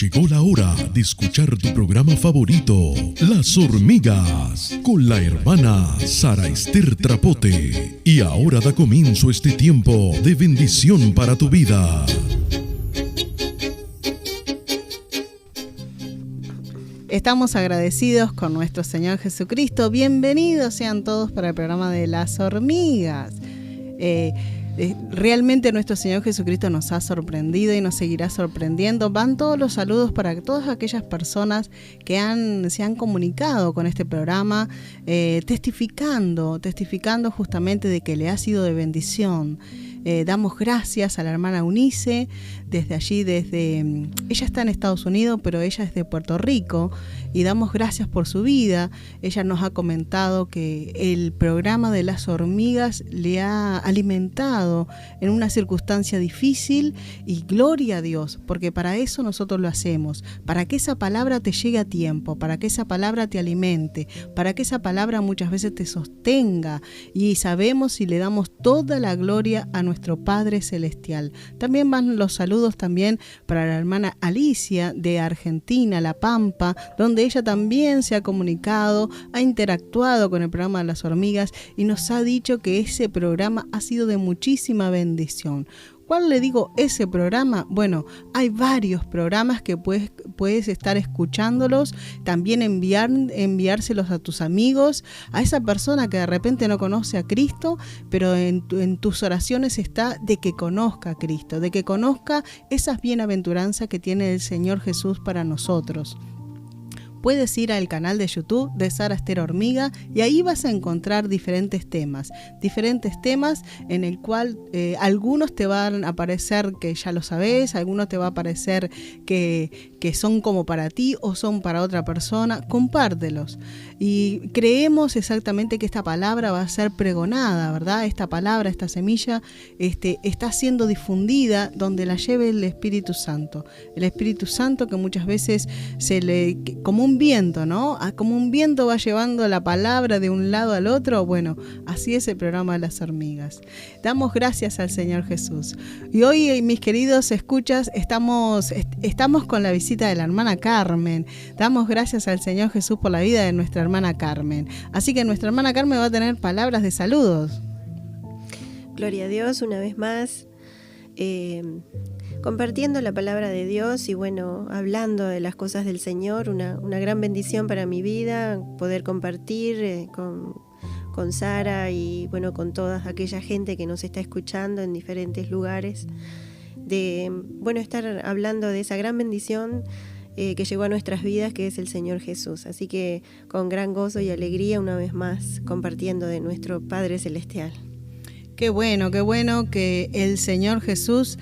Llegó la hora de escuchar tu programa favorito, Las Hormigas, con la hermana Sara Ester Trapote. Y ahora da comienzo este tiempo de bendición para tu vida. Estamos agradecidos con nuestro Señor Jesucristo. Bienvenidos sean todos para el programa de Las Hormigas. Realmente nuestro Señor Jesucristo nos ha sorprendido y nos seguirá sorprendiendo. Van todos los saludos para todas aquellas personas que se han comunicado con este programa, testificando justamente de que le ha sido de bendición. Damos gracias a la hermana Eunice, desde allí, ella está en Estados Unidos, pero ella es de Puerto Rico, y damos gracias por su vida. Ella nos ha comentado que el programa de Las Hormigas le ha alimentado en una circunstancia difícil, y gloria a Dios, porque para eso nosotros lo hacemos, para que esa palabra te llegue a tiempo, para que esa palabra te alimente, para que esa palabra muchas veces te sostenga, y sabemos y le damos toda la gloria a nuestro Padre Celestial. También van los saludos también para la hermana Alicia de Argentina, La Pampa, donde ella también se ha comunicado, ha interactuado con el programa de Las Hormigas y nos ha dicho que ese programa ha sido de muchísima bendición. ¿Cuál le digo ese programa? Bueno, hay varios programas que puedes estar escuchándolos, también enviárselos a tus amigos, a esa persona que de repente no conoce a Cristo, pero en tus oraciones está de que conozca a Cristo, de que conozca esas bienaventuranzas que tiene el Señor Jesús para nosotros. Puedes ir al canal de YouTube de Sara Ester Hormiga y ahí vas a encontrar diferentes temas en el cual algunos te van a parecer que ya lo sabes, algunos te va a parecer que son como para ti o son para otra persona. Compártelos y creemos exactamente que esta palabra va a ser pregonada, ¿verdad? Esta palabra, esta semilla está siendo difundida donde la lleve el Espíritu Santo. El Espíritu Santo que muchas veces como un viento, ¿no? Como un viento va llevando la palabra de un lado al otro. Bueno, así es el programa de Las Hormigas. Damos gracias al Señor Jesús. Y hoy, mis queridos escuchas, estamos con la visita de la hermana Carmen. Damos gracias al Señor Jesús por la vida de nuestra hermana Carmen. Así que nuestra hermana Carmen va a tener palabras de saludos. Gloria a Dios, una vez más. Compartiendo la palabra de Dios y bueno, hablando de las cosas del Señor, una gran bendición para mi vida, poder compartir con Sara y bueno, con toda aquella gente que nos está escuchando en diferentes lugares, estar hablando de esa gran bendición que llegó a nuestras vidas, que es el Señor Jesús. Así que con gran gozo y alegría, una vez más, compartiendo de nuestro Padre Celestial. Qué bueno que el Señor Jesús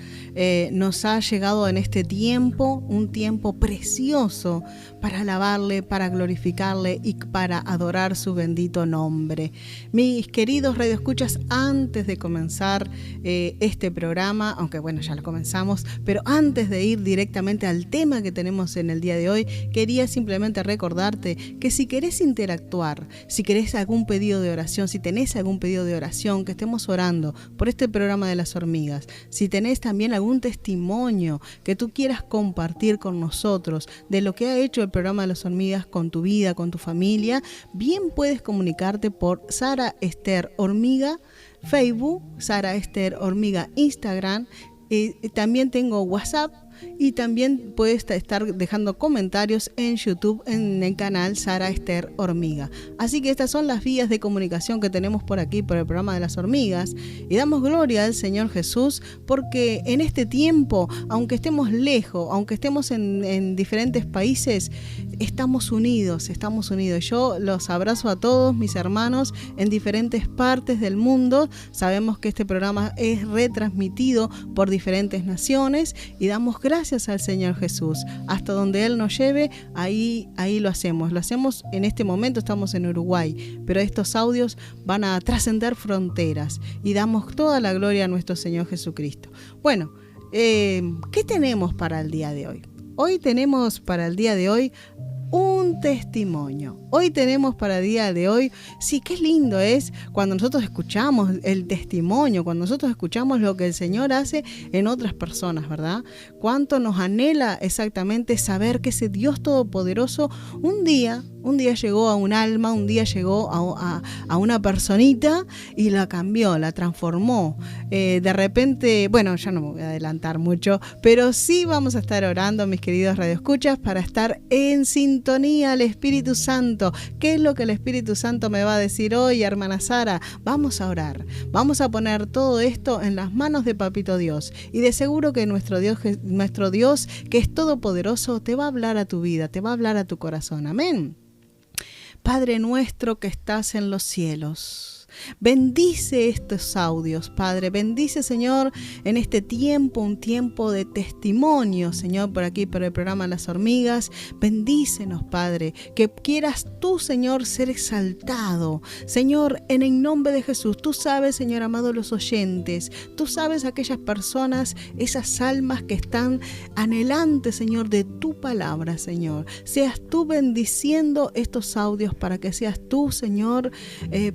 nos ha llegado en este tiempo, un tiempo precioso para alabarle, para glorificarle y para adorar su bendito nombre. Mis queridos radioescuchas, antes de comenzar este programa, aunque bueno, ya lo comenzamos, pero antes de ir directamente al tema que tenemos en el día de hoy, quería simplemente recordarte que si querés interactuar, si querés algún pedido de oración, si tenés algún pedido de oración, que estemos orando por este programa de Las Hormigas, si tenés también algún testimonio que tú quieras compartir con nosotros de lo que ha hecho el programa de Las Hormigas con tu vida, con tu familia, bien puedes comunicarte por Sara Ester Hormiga Facebook, Sara Ester Hormiga Instagram, también tengo WhatsApp. Y también puedes estar dejando comentarios en YouTube en el canal Sara Ester Hormiga. Así que estas son las vías de comunicación que tenemos por aquí, por el programa de Las Hormigas. Y damos gloria al Señor Jesús porque en este tiempo, aunque estemos lejos, aunque estemos en diferentes países, estamos unidos. Yo los abrazo a todos mis hermanos en diferentes partes del mundo. Sabemos que este programa es retransmitido por diferentes naciones y damos gracias al Señor Jesús. Hasta donde Él nos lleve, ahí lo hacemos. Lo hacemos en este momento, estamos en Uruguay, pero estos audios van a trascender fronteras y damos toda la gloria a nuestro Señor Jesucristo. Bueno, ¿qué tenemos para el día de hoy? Hoy tenemos para el día de hoy un testimonio hoy tenemos para el día de hoy. Sí, qué lindo es cuando nosotros escuchamos el testimonio, cuando nosotros escuchamos lo que el Señor hace en otras personas, ¿verdad? Cuánto nos anhela exactamente saber que ese Dios todopoderoso un día llegó a un alma, un día llegó a una personita y la cambió, la transformó. De repente, bueno, ya no me voy a adelantar mucho, pero sí vamos a estar orando, mis queridos radioescuchas, para estar en sintonía al Espíritu Santo. ¿Qué es lo que el Espíritu Santo me va a decir hoy, hermana Sara? Vamos a orar, vamos a poner todo esto en las manos de Papito Dios, y de seguro que nuestro Dios, que es todopoderoso, te va a hablar a tu vida, te va a hablar a tu corazón. Amén. Padre nuestro que estás en los cielos, bendice estos audios, Padre. Bendice, Señor, en este tiempo, un tiempo de testimonio, Señor, por aquí, por el programa Las Hormigas. Bendícenos, Padre, que quieras tú, Señor, ser exaltado. Señor, en el nombre de Jesús, tú sabes, Señor amado, los oyentes, tú sabes aquellas personas, esas almas que están anhelantes, Señor, de tu palabra, Señor. Seas tú bendiciendo estos audios para que seas tú, Señor,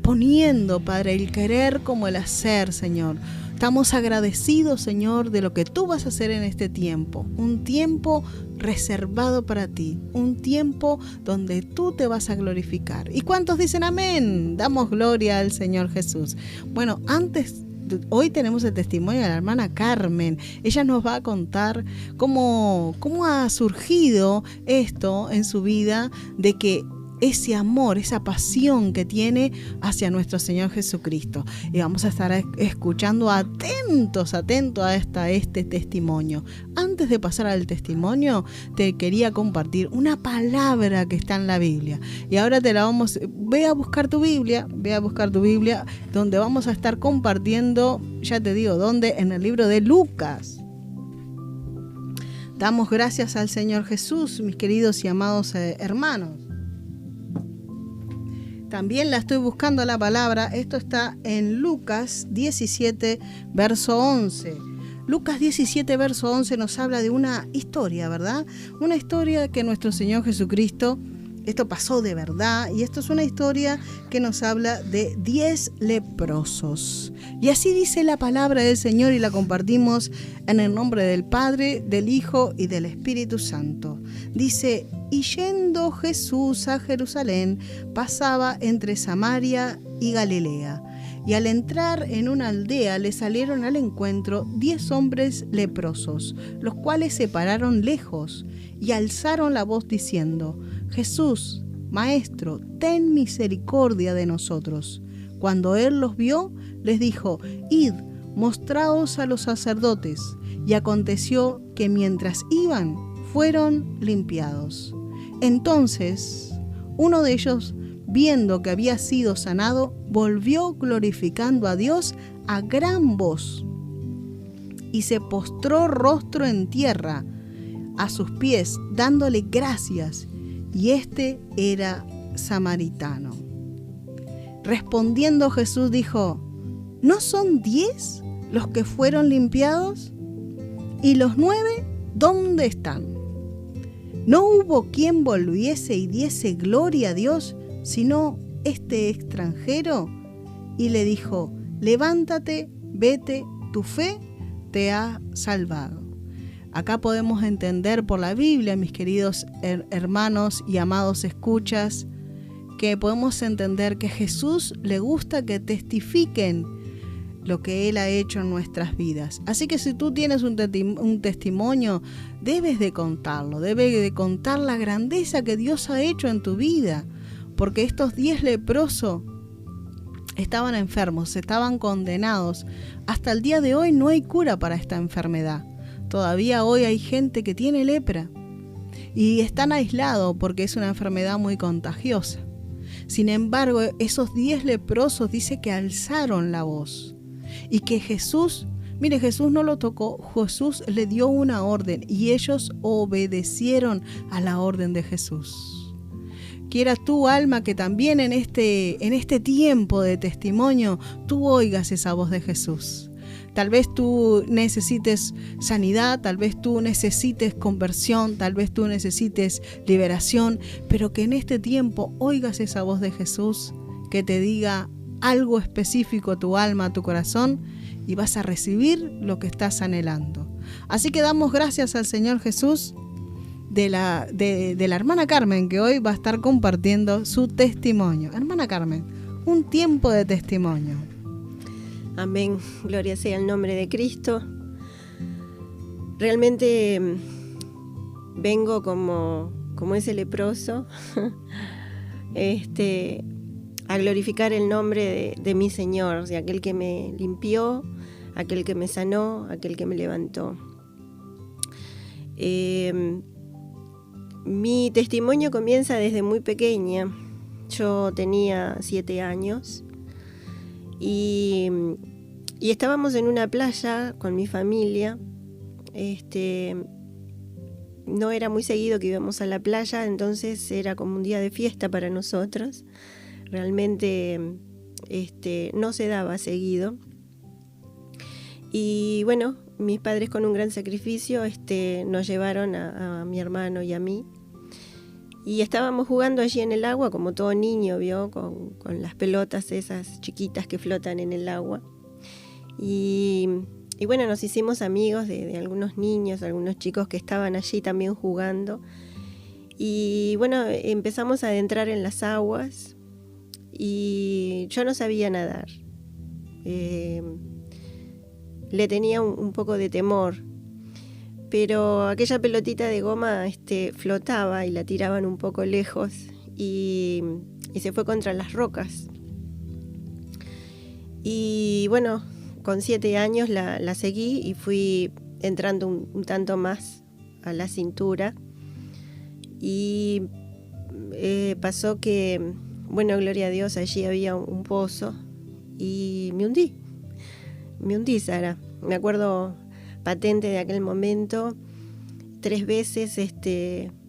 poniendo, Padre, el querer como el hacer, Señor. Estamos agradecidos, Señor, de lo que tú vas a hacer en este tiempo. Un tiempo reservado para ti. Un tiempo donde tú te vas a glorificar. ¿Y cuántos dicen amén? Damos gloria al Señor Jesús. Bueno, hoy tenemos el testimonio de la hermana Carmen. Ella nos va a contar cómo ha surgido esto en su vida, de que ese amor, esa pasión que tiene hacia nuestro Señor Jesucristo. Y vamos a estar escuchando atentos a este testimonio. Antes de pasar al testimonio, te quería compartir una palabra que está en la Biblia. Y ahora ve a buscar tu Biblia, donde vamos a estar compartiendo, ya te digo, ¿dónde? En el libro de Lucas. Damos gracias al Señor Jesús, mis queridos y amados hermanos. También la estoy buscando la palabra. Esto está en Lucas 17, verso 11. Lucas 17, verso 11 nos habla de una historia, ¿verdad? Una historia que nuestro Señor Jesucristo, esto pasó de verdad, y esto es una historia que nos habla de 10 leprosos. Y así dice la palabra del Señor, y la compartimos en el nombre del Padre, del Hijo y del Espíritu Santo. Dice: y yendo Jesús a Jerusalén, pasaba entre Samaria y Galilea. Y al entrar en una aldea le salieron al encuentro 10 hombres leprosos, los cuales se pararon lejos y alzaron la voz diciendo: Jesús, Maestro, ten misericordia de nosotros. Cuando él los vio, les dijo: Id, mostraos a los sacerdotes. Y aconteció que mientras iban, fueron limpiados. Entonces, uno de ellos, viendo que había sido sanado, volvió glorificando a Dios a gran voz, y se postró rostro en tierra a sus pies, dándole gracias, y este era samaritano. Respondiendo Jesús dijo: ¿no son 10 los que fueron limpiados? ¿Y los 9 dónde están? ¿No hubo quien volviese y diese gloria a Dios, sino este extranjero? Y le dijo: levántate, vete, tu fe te ha salvado. Acá podemos entender por la Biblia, mis queridos hermanos y amados escuchas, que podemos entender que a Jesús le gusta que testifiquen lo que Él ha hecho en nuestras vidas. Así que si tú tienes un testimonio, debes de contarlo, debes de contar la grandeza que Dios ha hecho en tu vida, porque estos 10 leprosos estaban enfermos, estaban condenados. Hasta el día de hoy no hay cura para esta enfermedad. Todavía hoy hay gente que tiene lepra y están aislados porque es una enfermedad muy contagiosa. Sin embargo, esos 10 leprosos dice que alzaron la voz y que Jesús no lo tocó, Jesús le dio una orden y ellos obedecieron a la orden de Jesús. Quiera tu alma que también en este tiempo de testimonio tú oigas esa voz de Jesús. Tal vez tú necesites sanidad, tal vez tú necesites conversión, tal vez tú necesites liberación, pero que en este tiempo oigas esa voz de Jesús que te diga algo específico a tu alma, a tu corazón, y vas a recibir lo que estás anhelando. Así que damos gracias al Señor Jesús de la hermana Carmen, que hoy va a estar compartiendo su testimonio. Hermana Carmen, un tiempo de testimonio. Amén, gloria sea el nombre de Cristo. Realmente vengo como ese leproso a glorificar el nombre de mi Señor, de aquel que me limpió, aquel que me sanó, aquel que me levantó. Mi testimonio comienza desde muy pequeña. Yo tenía 7 años y estábamos en una playa con mi familia. No era muy seguido que íbamos a la playa, entonces era como un día de fiesta para nosotros. Realmente no se daba seguido. Y bueno, mis padres con un gran sacrificio nos llevaron a mi hermano y a mí. Y estábamos jugando allí en el agua, como todo niño, ¿vio? Con las pelotas esas chiquitas que flotan en el agua. Y bueno, nos hicimos amigos de algunos niños, algunos chicos que estaban allí también jugando. Y bueno, empezamos a adentrar en las aguas y yo no sabía nadar. Le tenía un poco de temor, pero aquella pelotita de goma flotaba y la tiraban un poco lejos y se fue contra las rocas. Y bueno, con 7 años la seguí y fui entrando un tanto más a la cintura. Y pasó que, bueno, gloria a Dios, allí había un pozo y me hundí, Sara. Me acuerdo patente de aquel momento. 3 veces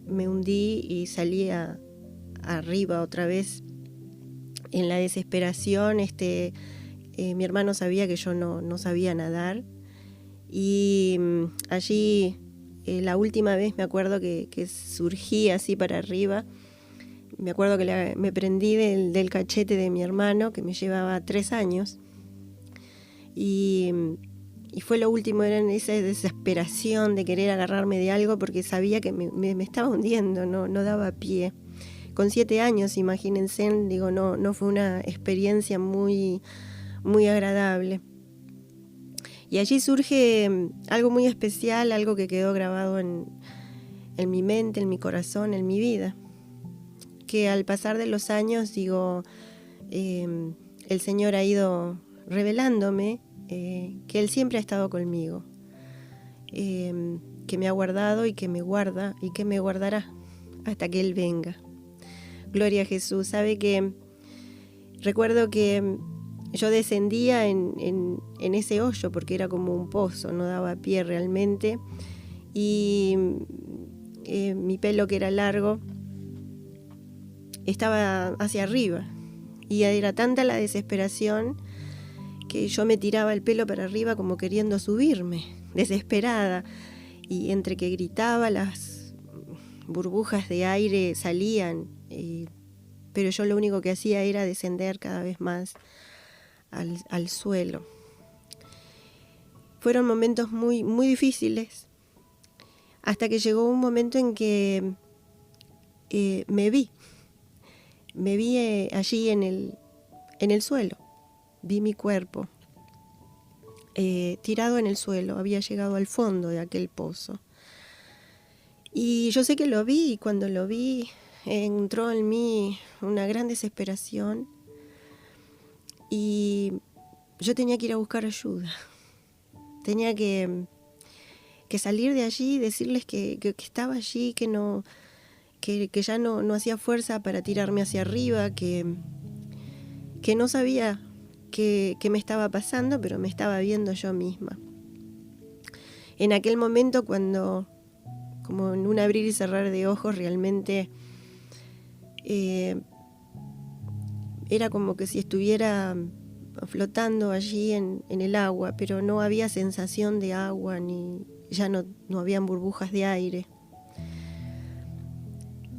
me hundí y salí arriba otra vez en la desesperación. Mi hermano sabía que yo no sabía nadar y allí la última vez me acuerdo que surgí así para arriba. Me acuerdo que me prendí del cachete de mi hermano, que me llevaba 3 años. Y fue lo último, era en esa desesperación de querer agarrarme de algo porque sabía que me estaba hundiendo, no daba pie. Con 7 años, imagínense, digo, no fue una experiencia muy, muy agradable. Y allí surge algo muy especial, algo que quedó grabado en mi mente, en mi corazón, en mi vida. Que al pasar de los años, digo, el Señor ha ido revelándome que Él siempre ha estado conmigo, que me ha guardado y que me guarda y que me guardará hasta que Él venga. Gloria a Jesús. Sabe que recuerdo que yo descendía en ese hoyo porque era como un pozo, no daba pie realmente, y mi pelo, que era largo, estaba hacia arriba y era tanta la desesperación que yo me tiraba el pelo para arriba como queriendo subirme, desesperada, y entre que gritaba las burbujas de aire salían, pero yo lo único que hacía era descender cada vez más al suelo. Fueron momentos muy, muy difíciles, hasta que llegó un momento en que me vi allí en el suelo. Vi mi cuerpo tirado en el suelo. Había llegado al fondo de aquel pozo. Y yo sé que lo vi, y cuando lo vi entró en mí una gran desesperación. Y yo tenía que ir a buscar ayuda. Tenía que salir de allí y decirles que estaba allí, que ya no hacía fuerza para tirarme hacia arriba, que no sabía qué me estaba pasando, pero me estaba viendo yo misma. En aquel momento, cuando, como en un abrir y cerrar de ojos, realmente era como que si estuviera flotando allí en el agua, pero no había sensación de agua, ni ya no habían burbujas de aire.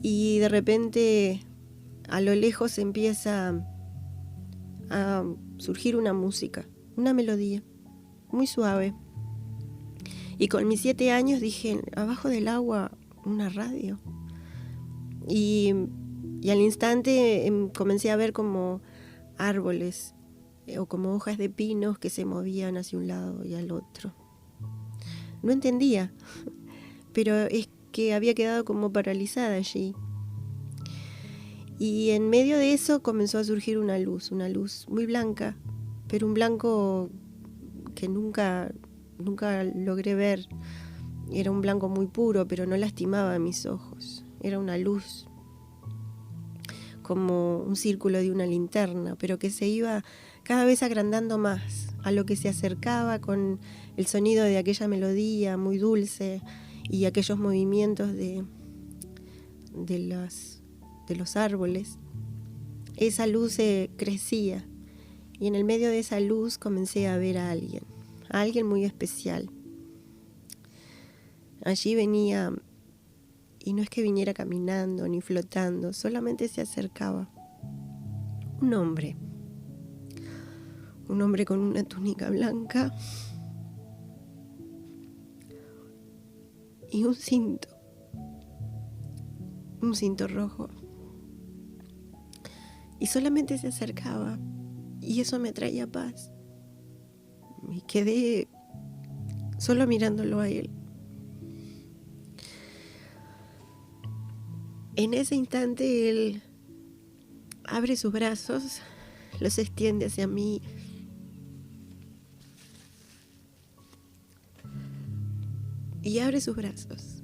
Y de repente a lo lejos empieza a surgir una música, una melodía muy suave. Y con mis 7 años dije, abajo del agua, una radio. Y al instante comencé a ver como árboles o como hojas de pinos que se movían hacia un lado y al otro. No entendía, pero es que había quedado como paralizada allí. Y en medio de eso comenzó a surgir una luz muy blanca, pero un blanco que nunca logré ver. Era un blanco muy puro, pero no lastimaba mis ojos. Era una luz, como un círculo de una linterna, pero que se iba cada vez agrandando más, a lo que se acercaba con el sonido de aquella melodía muy dulce y aquellos movimientos de los árboles. Esa luz crecía, y en el medio de esa luz comencé a ver a alguien muy especial. Allí venía, y no es que viniera caminando ni flotando, solamente se acercaba. Un hombre con una túnica blanca y un cinto rojo. Y solamente se acercaba, y eso me traía paz. Me quedé solo mirándolo a él. En ese instante él abre sus brazos, los extiende hacia mí y abre sus brazos.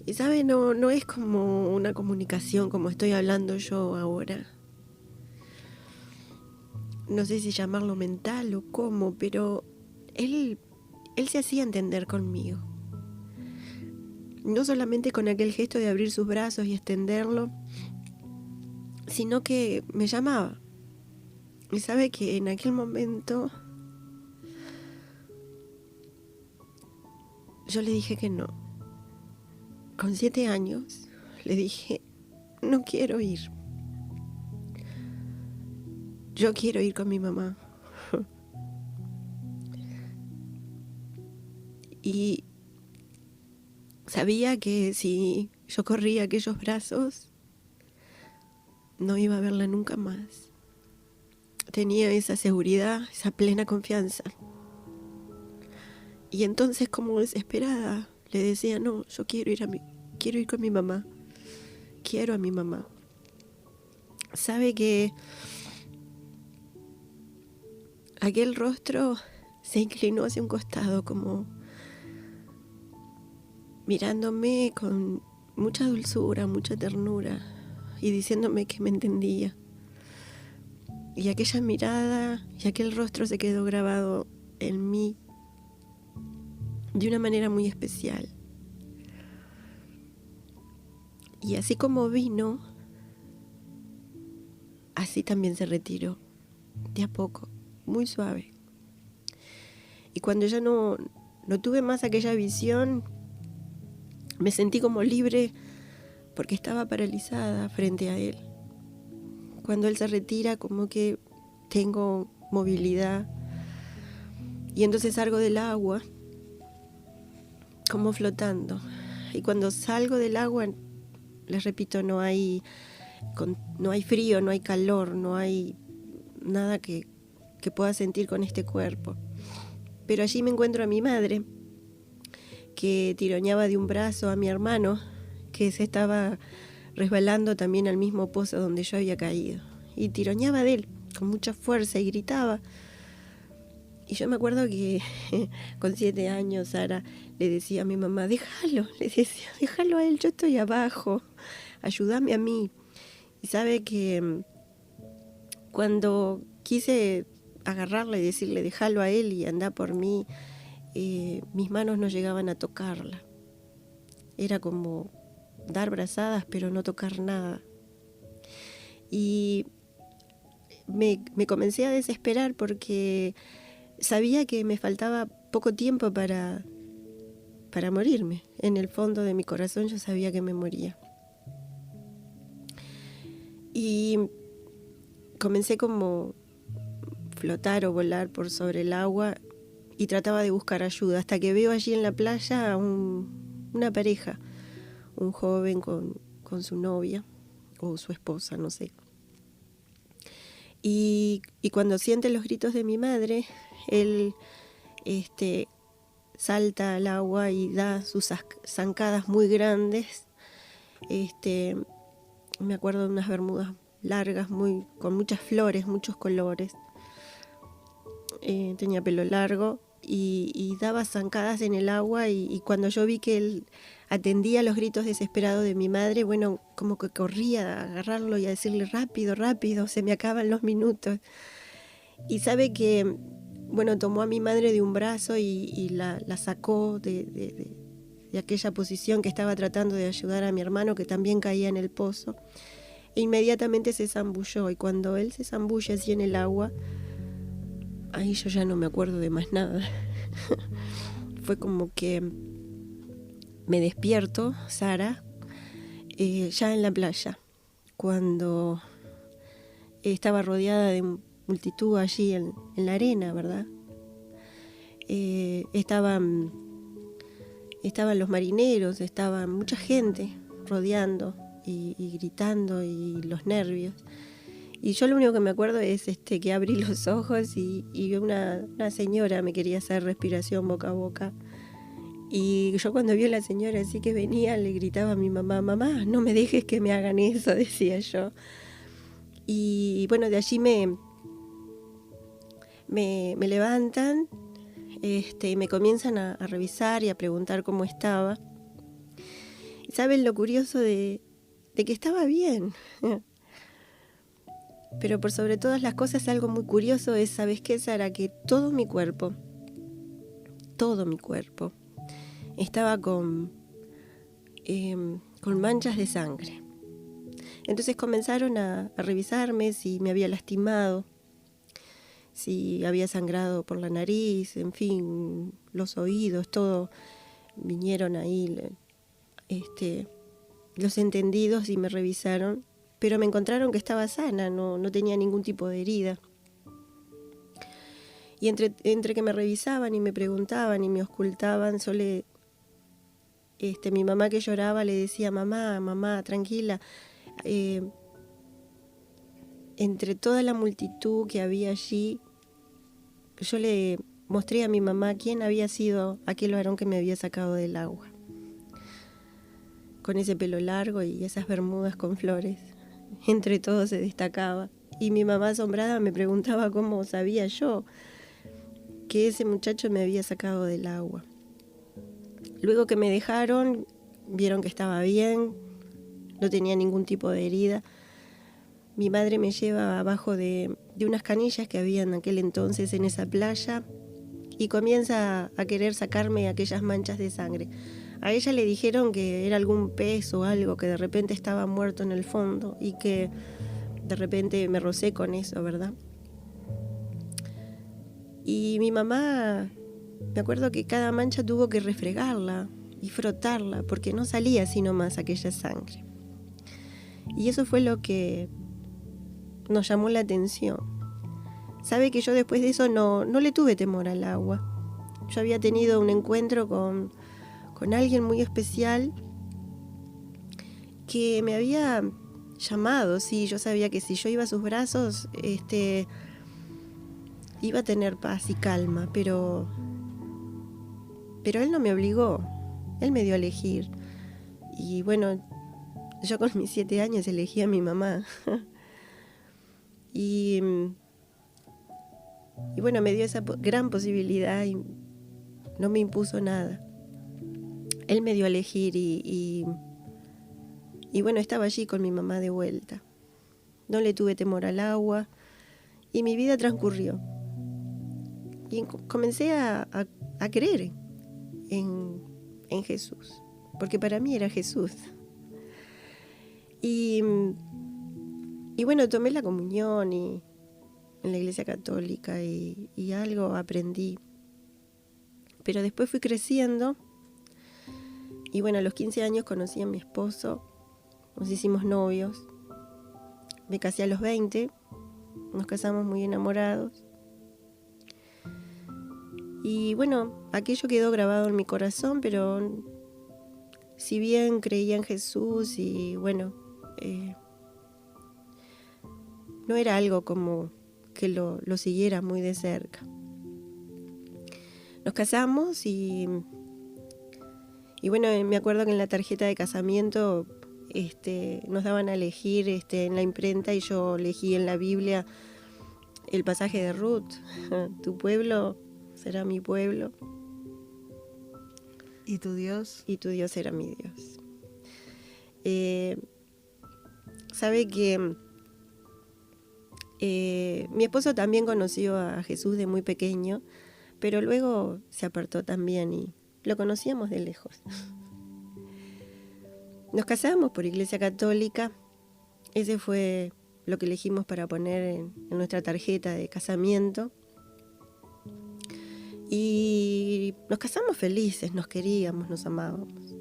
Y sabe, no es como una comunicación como estoy hablando yo ahora. No sé si llamarlo mental o cómo, pero él se hacía entender conmigo. No solamente con aquel gesto de abrir sus brazos y extenderlo, sino que me llamaba. Y sabe que en aquel momento yo le dije que no. Con 7 años le dije, no quiero ir. Yo quiero ir con mi mamá. Y sabía que si yo corría aquellos brazos, no iba a verla nunca más. Tenía esa seguridad, esa plena confianza. Y entonces, como desesperada, le decía, no, yo quiero ir con mi mamá. Quiero a mi mamá. Sabe que aquel rostro se inclinó hacia un costado, como mirándome con mucha dulzura, mucha ternura, y diciéndome que me entendía. Y aquella mirada y aquel rostro se quedó grabado en mí de una manera muy especial. Y así como vino, así también se retiró, de a poco, muy suave. Y cuando ya no tuve más aquella visión, me sentí como libre porque estaba paralizada frente a él. Cuando él se retira, como que tengo movilidad. Y entonces salgo del agua, como flotando. Y cuando salgo del agua, les repito, no hay frío, no hay calor, no hay nada que pueda sentir con este cuerpo. Pero allí me encuentro a mi madre, que tironeaba de un brazo a mi hermano, que se estaba resbalando también al mismo pozo donde yo había caído. Y tironeaba de él con mucha fuerza y gritaba. Y yo me acuerdo que con 7 años Sara le decía a mi mamá, déjalo a él, yo estoy abajo, ayúdame a mí. Y sabe que cuando quise agarrarla y decirle, déjalo a él y anda por mí, mis manos no llegaban a tocarla. Era como dar brazadas pero no tocar nada. Y me comencé a desesperar porque sabía que me faltaba poco tiempo para morirme. En el fondo de mi corazón yo sabía que me moría. Y comencé como flotar o volar por sobre el agua y trataba de buscar ayuda, hasta que veo allí en la playa una pareja, un joven con su novia o su esposa, no sé. Y cuando siente los gritos de mi madre, él salta al agua y da sus zancadas muy grandes. Me acuerdo de unas bermudas largas, con muchas flores, muchos colores. Tenía pelo largo y daba zancadas en el agua, y cuando yo vi que él atendía los gritos desesperados de mi madre, bueno, como que corría a agarrarlo y a decirle rápido, rápido, se me acaban los minutos. Y sabe que, bueno, tomó a mi madre de un brazo y la sacó de aquella posición que estaba tratando de ayudar a mi hermano, que también caía en el pozo. E inmediatamente se zambulló, y cuando él se zambulle así en el agua, ahí yo ya no me acuerdo de más nada. Fue como que me despierto, Sara, ya en la playa, cuando estaba rodeada de multitud allí en la arena, ¿verdad? Estaban los marineros, estaba mucha gente rodeando y gritando, y los nervios. Y yo lo único que me acuerdo es que abrí los ojos y una señora me quería hacer respiración boca a boca. Y yo cuando vi a la señora así que venía, le gritaba a mi mamá, mamá, no me dejes que me hagan eso, decía yo. Y bueno, de allí me levantan, y me comienzan a revisar y a preguntar cómo estaba. ¿Y saben lo curioso de que estaba bien? Pero por sobre todas las cosas, algo muy curioso es, ¿sabes qué, Sara? Que todo mi cuerpo estaba con manchas de sangre. Entonces comenzaron a revisarme si me había lastimado, si había sangrado por la nariz, en fin, los oídos, todo. Vinieron ahí los entendidos y me revisaron, pero me encontraron que estaba sana, no tenía ningún tipo de herida. Y entre que me revisaban y me preguntaban y me auscultaban, mi mamá, que lloraba, le decía, mamá, tranquila. Entre toda la multitud que había allí, yo le mostré a mi mamá quién había sido aquel varón que me había sacado del agua, con ese pelo largo y esas bermudas con flores. Entre todos se destacaba. Y mi mamá, asombrada, me preguntaba cómo sabía yo que ese muchacho me había sacado del agua. Luego que me dejaron, vieron que estaba bien, no tenía ningún tipo de herida. Mi madre me lleva abajo de unas canillas que había en aquel entonces en esa playa, y comienza a querer sacarme aquellas manchas de sangre. A ella le dijeron que era algún pez o algo que de repente estaba muerto en el fondo, y que de repente me rocé con eso, ¿verdad? Y mi mamá, me acuerdo que cada mancha tuvo que refregarla y frotarla, porque no salía sino más aquella sangre. Y eso fue lo que nos llamó la atención. Sabe que yo después de eso no le tuve temor al agua. Yo había tenido un encuentro con alguien muy especial que me había llamado. Sí, yo sabía que si yo iba a sus brazos, iba a tener paz y calma, pero él no me obligó, él me dio a elegir. Y bueno, yo con mis 7 años elegí a mi mamá. Y bueno, me dio esa gran posibilidad y no me impuso nada. Él me dio a elegir y bueno, estaba allí con mi mamá de vuelta. No le tuve temor al agua y mi vida transcurrió. Y comencé a creer en Jesús, porque para mí era Jesús. Y bueno, tomé la comunión y en la Iglesia Católica y algo aprendí. Pero después fui creciendo y bueno, a los 15 años conocí a mi esposo, nos hicimos novios, me casé a los 20, nos casamos muy enamorados. Y bueno, aquello quedó grabado en mi corazón, pero si bien creía en Jesús y bueno, no era algo como que lo siguiera muy de cerca. Nos casamos y bueno, me acuerdo que en la tarjeta de casamiento nos daban a elegir en la imprenta y yo elegí en la Biblia el pasaje de Ruth, tu pueblo será mi pueblo. ¿Y tu Dios? Y tu Dios será mi Dios. Sabe que mi esposo también conoció a Jesús de muy pequeño, pero luego se apartó también y lo conocíamos de lejos. Nos casamos por Iglesia Católica. Ese fue lo que elegimos para poner en nuestra tarjeta de casamiento. Y nos casamos felices, nos queríamos, nos amábamos.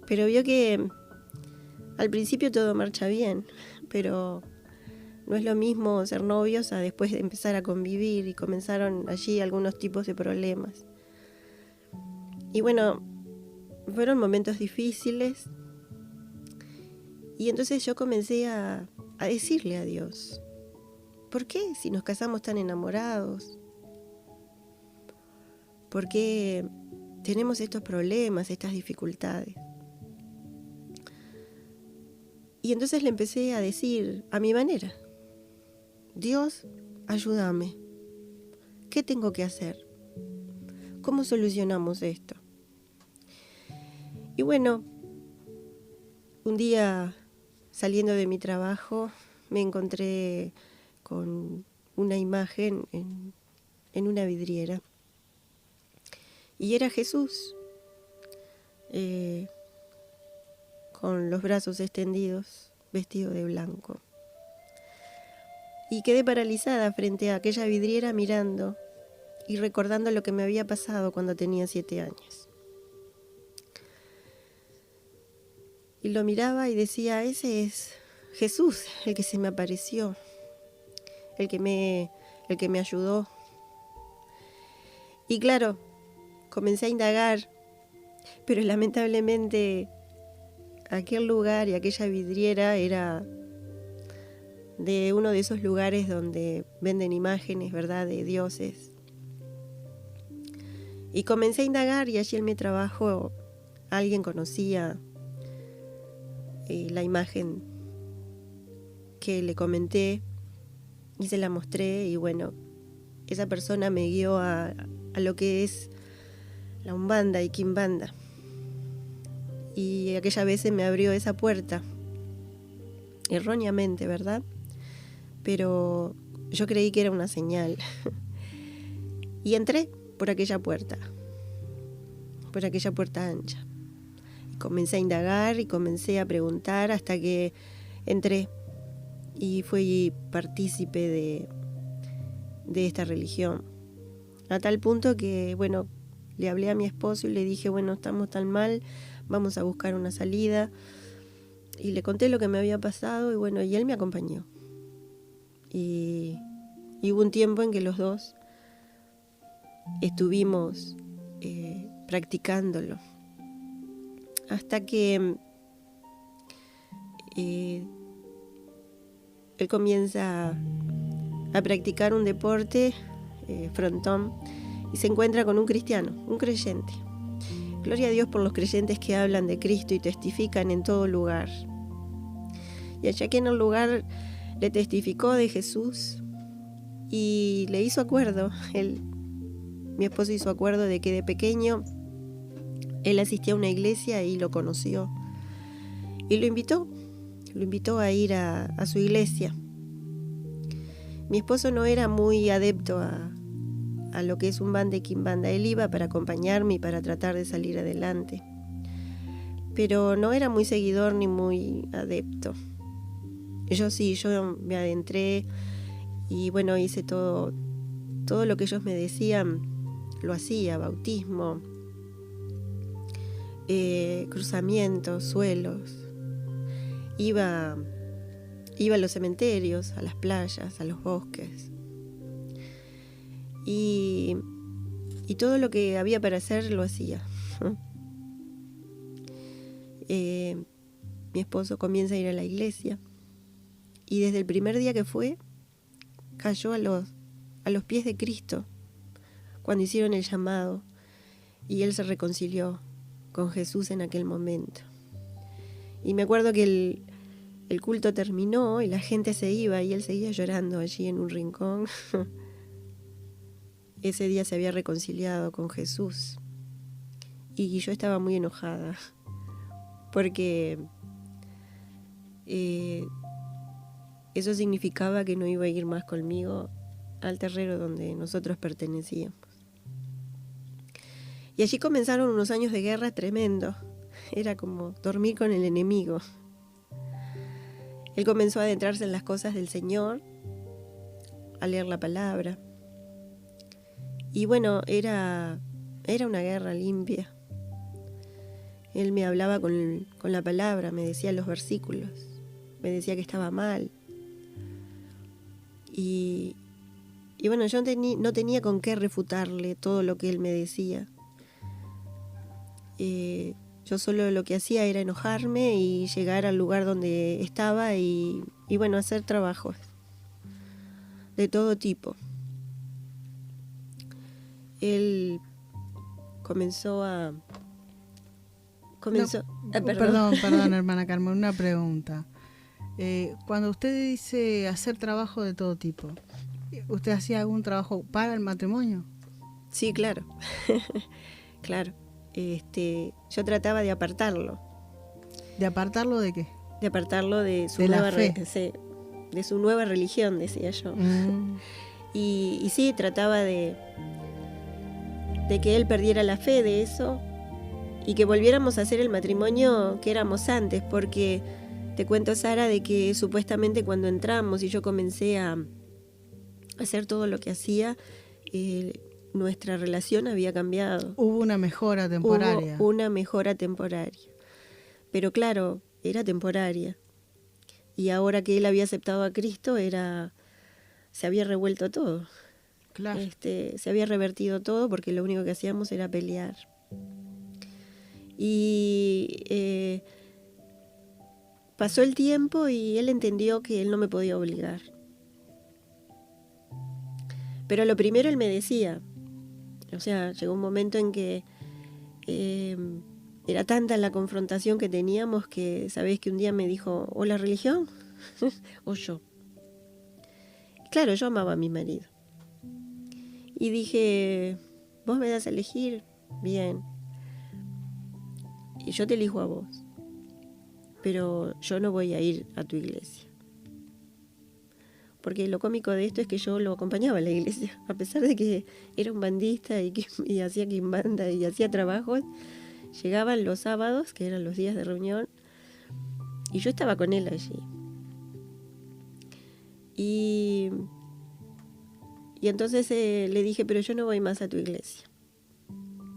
Pero vio que al principio todo marcha bien, pero no es lo mismo ser novios a después de empezar a convivir y comenzaron allí algunos tipos de problemas. Y bueno, fueron momentos difíciles y entonces yo comencé a decirle a Dios, ¿por qué si nos casamos tan enamorados? ¿Por qué tenemos estos problemas, estas dificultades? Y entonces le empecé a decir a mi manera, Dios, ayúdame. ¿Qué tengo que hacer? ¿Cómo solucionamos esto? Y bueno, un día saliendo de mi trabajo me encontré con una imagen en una vidriera. Y era Jesús, con los brazos extendidos, vestido de blanco. Y quedé paralizada frente a aquella vidriera mirando y recordando lo que me había pasado cuando tenía 7 años. Y lo miraba y decía, ese es Jesús, el que se me apareció, el que me ayudó. Y claro, comencé a indagar, pero lamentablemente aquel lugar y aquella vidriera era de uno de esos lugares donde venden imágenes, ¿verdad?, de dioses. Y comencé a indagar y allí en mi trabajo alguien conocía la imagen que le comenté y se la mostré y bueno, esa persona me guió a lo que es la Umbanda y Quimbanda. Y aquella vez se me abrió esa puerta, erróneamente, ¿verdad? Pero yo creí que era una señal. Y entré por aquella puerta ancha. Y comencé a indagar y comencé a preguntar hasta que entré y fui partícipe de esta religión. A tal punto que, bueno, le hablé a mi esposo y le dije, bueno, estamos tan mal, vamos a buscar una salida. Y le conté lo que me había pasado y bueno, y él me acompañó. Y hubo un tiempo en que los dos estuvimos practicándolo. Hasta que él comienza a practicar un deporte, frontón, y se encuentra con un cristiano, un creyente. Gloria a Dios por los creyentes que hablan de Cristo y testifican en todo lugar. Y allá que en el lugar le testificó de Jesús y le hizo acuerdo, mi esposo hizo acuerdo de que de pequeño él asistía a una iglesia y lo conoció. Y lo invitó a ir a su iglesia. Mi esposo no era muy adepto a lo que es Umbanda y Quimbanda. Él iba para acompañarme y para tratar de salir adelante. Pero no era muy seguidor ni muy adepto. Yo sí, yo me adentré Y bueno, hice todo lo que ellos me decían, lo hacía, bautismo, cruzamientos, suelos. Iba a los cementerios, a las playas, a los bosques. Y todo lo que había para hacer lo hacía. Mi esposo comienza a ir a la iglesia y desde el primer día que fue, cayó a los pies de Cristo cuando hicieron el llamado y él se reconcilió con Jesús en aquel momento. Y me acuerdo que el culto terminó y la gente se iba y él seguía llorando allí en un rincón. Ese día se había reconciliado con Jesús y yo estaba muy enojada porque eso significaba que no iba a ir más conmigo al terreno donde nosotros pertenecíamos. Y allí comenzaron unos años de guerra tremendos. Era como dormir con el enemigo. Él comenzó a adentrarse en las cosas del Señor, a leer la palabra. Y bueno, era una guerra limpia. Él me hablaba con la palabra, me decía los versículos, me decía que estaba mal. Y bueno, yo no tenía con qué refutarle todo lo que él me decía. Yo solo lo que hacía era enojarme y llegar al lugar donde estaba y bueno, hacer trabajos de todo tipo. Él comenzó. Perdón, hermana Carmen, una pregunta. Cuando usted dice hacer trabajo de todo tipo, ¿usted hacía algún trabajo para el matrimonio? Sí, claro. Claro. Yo trataba de apartarlo. ¿De apartarlo de qué? De apartarlo de su de su nueva religión, decía yo. Y sí, trataba de que él perdiera la fe de eso y que volviéramos a hacer el matrimonio que éramos antes, porque te cuento, Sara, de que supuestamente cuando entramos y yo comencé a hacer todo lo que hacía, nuestra relación había cambiado. Hubo una mejora temporaria. Hubo una mejora temporaria. Pero claro, era temporaria. Y ahora que él había aceptado a Cristo, se había revuelto todo. Claro. Se había revertido todo porque lo único que hacíamos era pelear. Y pasó el tiempo y él entendió que él no me podía obligar. Pero lo primero él me decía, o sea, llegó un momento en que era tanta la confrontación que teníamos que, ¿sabés? Que un día me dijo, ¿o la religión? ¿O yo? Claro, yo amaba a mi marido. Y dije, vos me das a elegir, bien. Y yo te elijo a vos. Pero yo no voy a ir a tu iglesia. Porque lo cómico de esto es que yo lo acompañaba a la iglesia. A pesar de que era un bandista y hacía quimbanda y hacía trabajos, llegaban los sábados, que eran los días de reunión, y yo estaba con él allí. Y entonces le dije, pero yo no voy más a tu iglesia.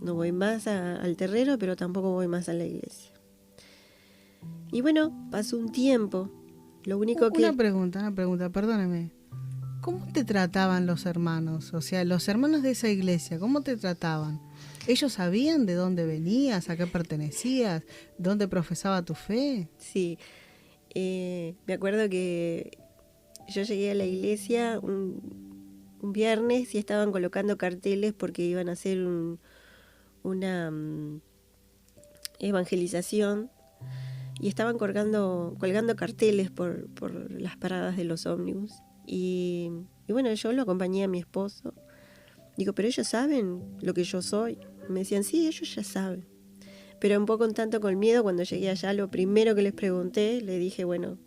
No voy más al terrero, pero tampoco voy más a la iglesia. Y bueno, pasó un tiempo. Lo único que... Una pregunta, perdóname. ¿Cómo te trataban los hermanos? O sea, los hermanos de esa iglesia, ¿cómo te trataban? ¿Ellos sabían de dónde venías, a qué pertenecías, dónde profesaba tu fe? Sí, me acuerdo que yo llegué a la iglesia un viernes y estaban colocando carteles porque iban a hacer una evangelización y estaban colgando carteles por las paradas de los ómnibus. Y bueno, yo lo acompañé a mi esposo. Digo, pero ellos saben lo que yo soy. Me decían, sí, ellos ya saben. Pero un poco tanto con miedo, cuando llegué allá, lo primero que les pregunté, le dije, bueno,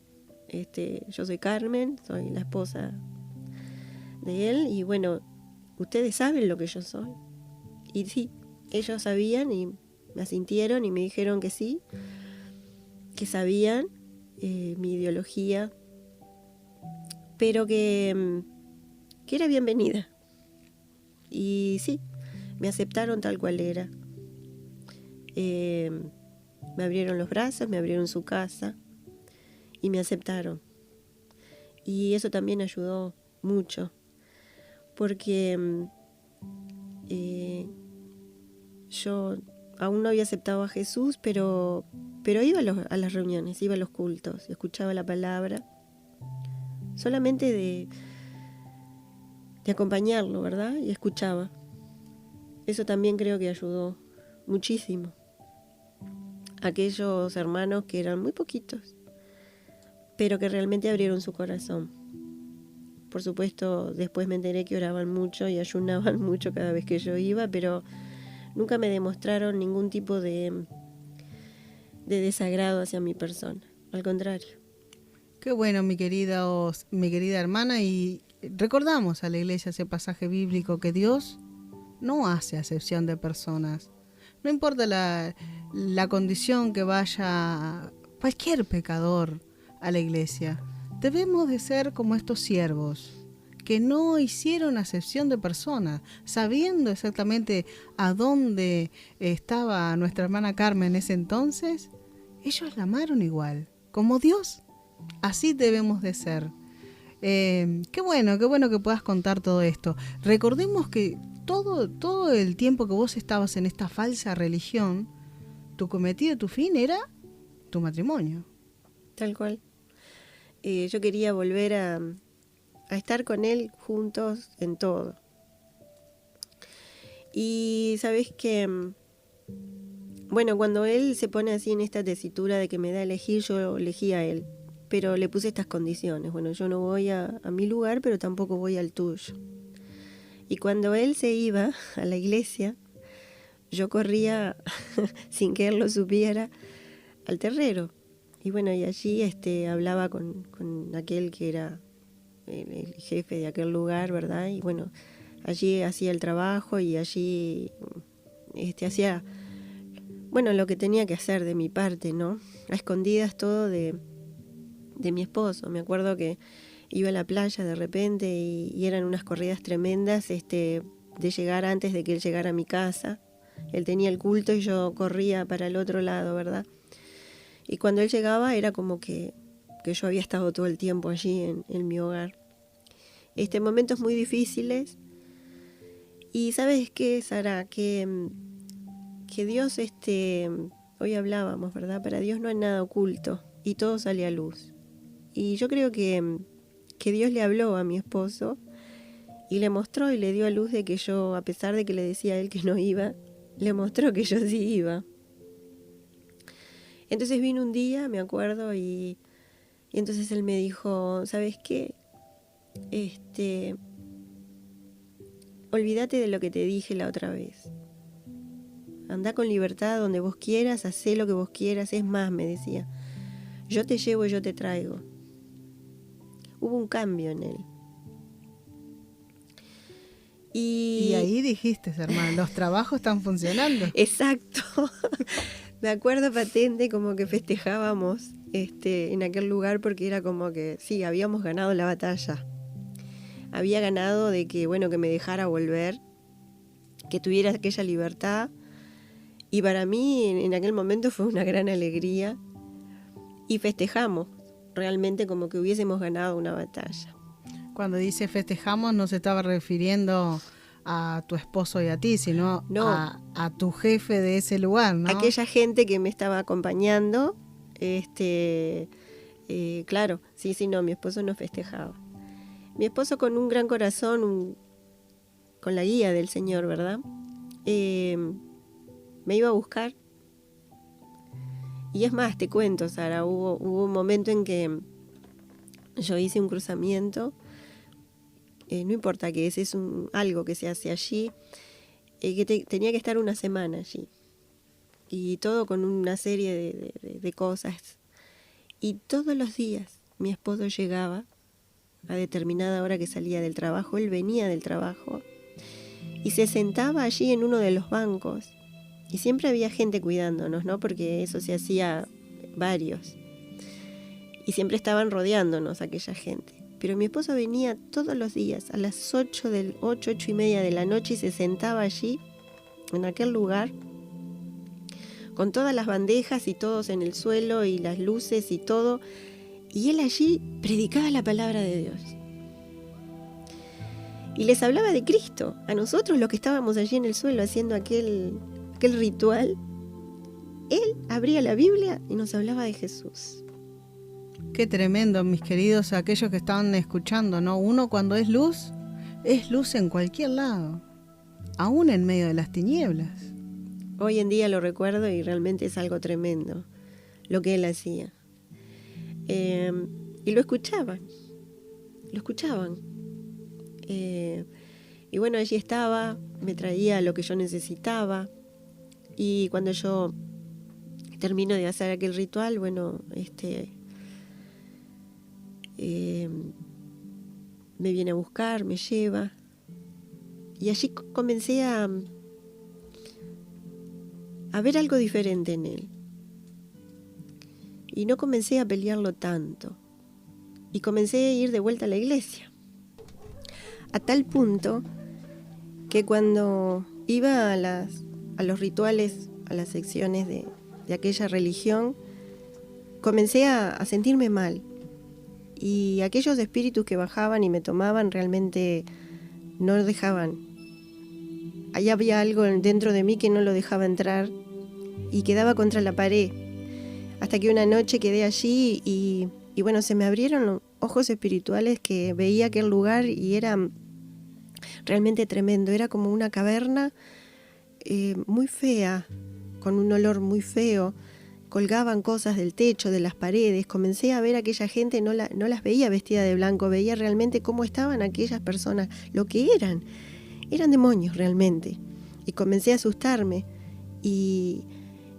yo soy Carmen, soy la esposa de él, y bueno, ¿ustedes saben lo que yo soy? Y sí, ellos sabían y me asintieron y me dijeron que sí, que sabían mi ideología, pero que que era bienvenida. Y sí, me aceptaron tal cual era. Me abrieron los brazos, me abrieron su casa y me aceptaron. Y eso también ayudó mucho, porque yo aún no había aceptado a Jesús, pero iba a las reuniones, iba a los cultos, escuchaba la palabra, solamente de acompañarlo, ¿verdad? Y escuchaba. Eso también creo que ayudó muchísimo. Aquellos hermanos que eran muy poquitos, pero que realmente abrieron su corazón. Por supuesto, después me enteré que oraban mucho y ayunaban mucho cada vez que yo iba, pero nunca me demostraron ningún tipo de desagrado hacia mi persona. Al contrario. Qué bueno, mi querida hermana, y recordamos a la iglesia ese pasaje bíblico que Dios no hace acepción de personas. No importa la condición que vaya cualquier pecador a la iglesia. Debemos de ser como estos siervos que no hicieron acepción de personas, sabiendo exactamente a dónde estaba nuestra hermana Carmen en ese entonces. Ellos la amaron igual, como Dios. Así debemos de ser. Qué bueno que puedas contar todo esto. Recordemos que todo el tiempo que vos estabas en esta falsa religión, tu cometido, tu fin era tu matrimonio. Tal cual. Yo quería volver a estar con él juntos en todo. Y sabes que, bueno, cuando él se pone así en esta tesitura de que me da a elegir, yo elegí a él. Pero le puse estas condiciones. Bueno, yo no voy a mi lugar, pero tampoco voy al tuyo. Y cuando él se iba a la iglesia, yo corría, sin que él lo supiera, al terrero. Y bueno, y allí hablaba con aquel que era el jefe de aquel lugar, ¿verdad? Y bueno, allí hacía el trabajo y allí hacía, bueno, lo que tenía que hacer de mi parte, ¿no? A escondidas todo de mi esposo. Me acuerdo que iba a la playa de repente y eran unas corridas tremendas de llegar antes de que él llegara a mi casa. Él tenía el culto y yo corría para el otro lado, ¿verdad? Y cuando él llegaba era como que yo había estado todo el tiempo allí en mi hogar. Momentos muy difíciles. Y ¿sabes qué, Sara? Que Dios, hoy hablábamos, ¿verdad? Para Dios no hay nada oculto y todo sale a luz. Y yo creo que Dios le habló a mi esposo y le mostró y le dio a luz de que yo, a pesar de que le decía a él que no iba, le mostró que yo sí iba. Entonces vino un día, me acuerdo, y entonces él me dijo, ¿sabes qué? Olvídate de lo que te dije la otra vez. Andá con libertad donde vos quieras, hacé lo que vos quieras. Es más, me decía, yo te llevo y yo te traigo. Hubo un cambio en él. Y ahí dijiste, hermano, los trabajos están funcionando. Exacto. Me acuerdo patente como que festejábamos en aquel lugar porque era como que, sí, habíamos ganado la batalla. Había ganado de que, bueno, que me dejara volver, que tuviera aquella libertad. Y para mí en aquel momento fue una gran alegría. Y festejamos realmente como que hubiésemos ganado una batalla. Cuando dice festejamos no se estaba refiriendo a tu esposo y a ti, sino no, a tu jefe de ese lugar, ¿no? Aquella gente que me estaba acompañando, claro, sí, no, mi esposo no festejaba. Mi esposo con un gran corazón, con la guía del Señor, ¿verdad? Me iba a buscar. Y es más, te cuento, Sara, hubo un momento en que yo hice un cruzamiento, no importa que ese es algo que se hace allí, que tenía que estar una semana allí. Y todo con una serie de cosas. Y todos los días mi esposo llegaba a determinada hora que salía del trabajo, él venía del trabajo y se sentaba allí en uno de los bancos. Y siempre había gente cuidándonos, ¿no? Porque eso se hacía varios. Y siempre estaban rodeándonos aquella gente. pero mi esposo venía todos los días a las 8:30 de la noche y se sentaba allí, en aquel lugar, con todas las bandejas y todos en el suelo y las luces y todo, y él allí predicaba la palabra de Dios. Y les hablaba de Cristo. A nosotros, los que estábamos allí en el suelo haciendo aquel ritual, él abría la Biblia y nos hablaba de Jesús. Qué tremendo, mis queridos, aquellos que estaban escuchando, ¿no? Uno cuando es luz en cualquier lado, aún en medio de las tinieblas. Hoy en día lo recuerdo y realmente es algo tremendo lo que él hacía. Y lo escuchaban. Y bueno, allí estaba, me traía lo que yo necesitaba. Y cuando yo termino de hacer aquel ritual, bueno, me viene a buscar, me lleva. Y allí comencé a ver algo diferente en él. Y no comencé a pelearlo tanto. Y comencé a ir de vuelta a la iglesia. A tal punto que cuando iba a los rituales, a las secciones de aquella religión, comencé a sentirme mal. Y aquellos espíritus que bajaban y me tomaban realmente no dejaban. Ahí había algo dentro de mí que no lo dejaba entrar y quedaba contra la pared. Hasta que una noche quedé allí y bueno, se me abrieron los ojos espirituales, que veía aquel lugar y era realmente tremendo. Era como una caverna muy fea, con un olor muy feo. Colgaban cosas del techo, de las paredes. Comencé a ver a aquella gente, no las veía vestida de blanco, veía realmente cómo estaban aquellas personas, lo que eran. Eran demonios realmente. Y comencé a asustarme y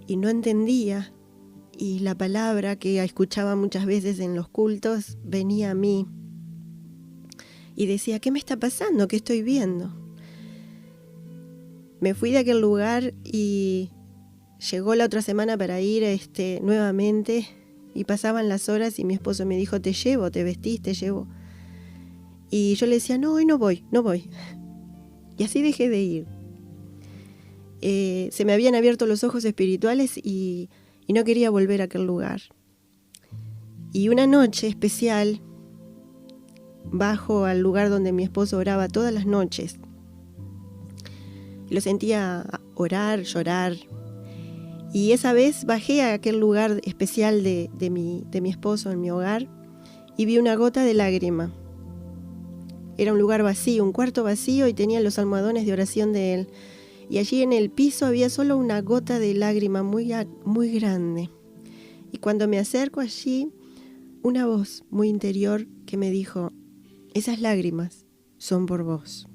no entendía. Y la palabra que escuchaba muchas veces en los cultos venía a mí. Y decía, ¿qué me está pasando? ¿Qué estoy viendo? Me fui de aquel lugar y llegó la otra semana para ir nuevamente. Y pasaban las horas y mi esposo me dijo, te llevo, te vestís, te llevo. Y yo le decía, no, hoy no voy. Y así dejé de ir. Se me habían abierto los ojos espirituales y no quería volver a aquel lugar. Y una noche especial, bajo al lugar donde mi esposo oraba todas las noches. Lo sentía orar, llorar. Y esa vez bajé a aquel lugar especial de mi esposo en mi hogar y vi una gota de lágrima. Era un lugar vacío, un cuarto vacío, y tenía los almohadones de oración de él. Y allí en el piso había solo una gota de lágrima muy grande. Y cuando me acerco allí, una voz muy interior que me dijo, esas lágrimas son por vos.